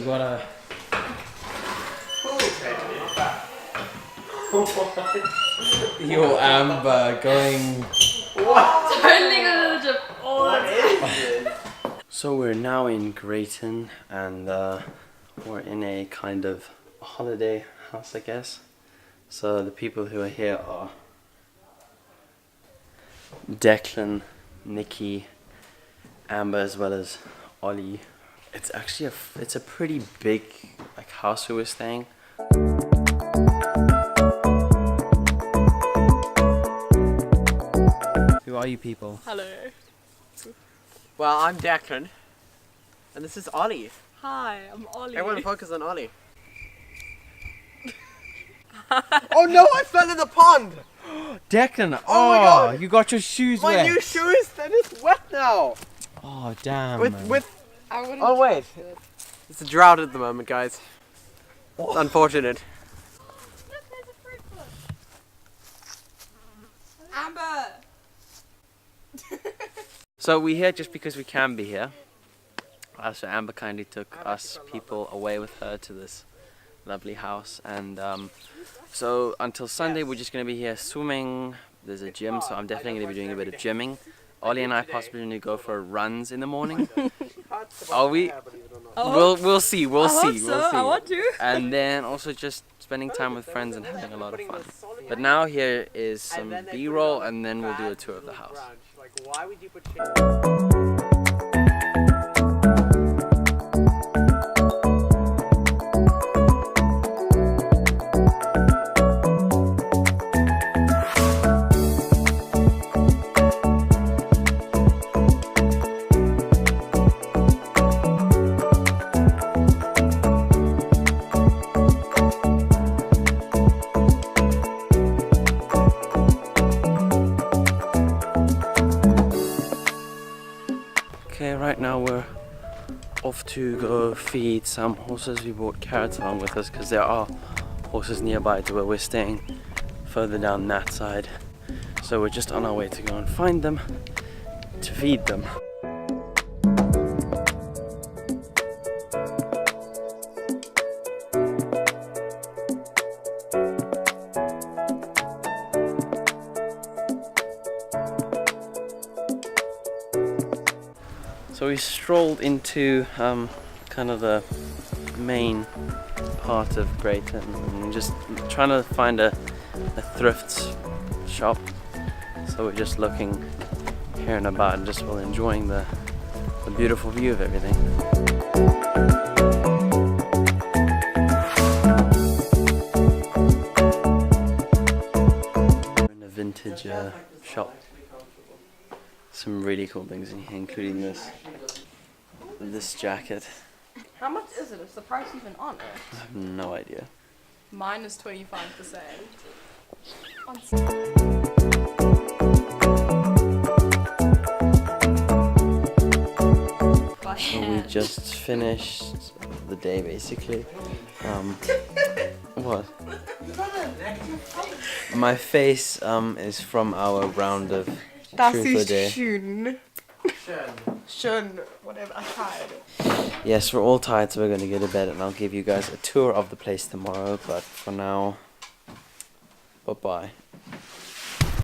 got a... Yo, Amber, going... What? Totally gonna jump. What is this? So we're now in Greyton, and we're in a kind of holiday house, I guess. So the people who are here are Declan, Nikki, Amber, as well as Ollie. It's actually it's a pretty big like house where we're staying. Who are you people? Hello. Well, I'm Declan, and this is Ollie. Hi, I'm Ollie. Everyone focus on Ollie. Oh no, I fell in the pond! Declan, oh my God. You got your shoes My wet. new shoes, they're just wet now. Oh damn. Oh wait, it's a drought at the moment, guys. It's unfortunate. Look, there's a fruit bush. Amber. So we're here just because we can be here. So Amber kindly took us people away with her to this lovely house, and so until Sunday we're just going to be here swimming. There's a gym, so I'm definitely going to be doing a bit of gymming. Ollie and I possibly going to go for runs in the morning. Are we? We'll see. We'll see. I want to. And then also just spending time with friends and having a lot of fun. But now here is some B-roll, and then we'll do a tour of the house. Why would you put Okay, right now we're off to go feed some horses. We brought carrots along with us because there are horses nearby to where we're staying, further down that side. So we're just on our way to go and find them to feed them. So we strolled into kind of the main part of Greyton and just trying to find a thrift shop. So we're just looking here and about and just while enjoying the beautiful view of everything. We're in a vintage shop. Some really cool things in here, including this jacket. How much is it? Is the price even on it? I have no idea. Mine is 25%. So we just finished the day basically. What? My face is from our round of truth or day. Schön. Whatever, I tried. Yes, we're all tired, so we're going to go to bed, and I'll give you guys a tour of the place tomorrow, but for now, bye-bye.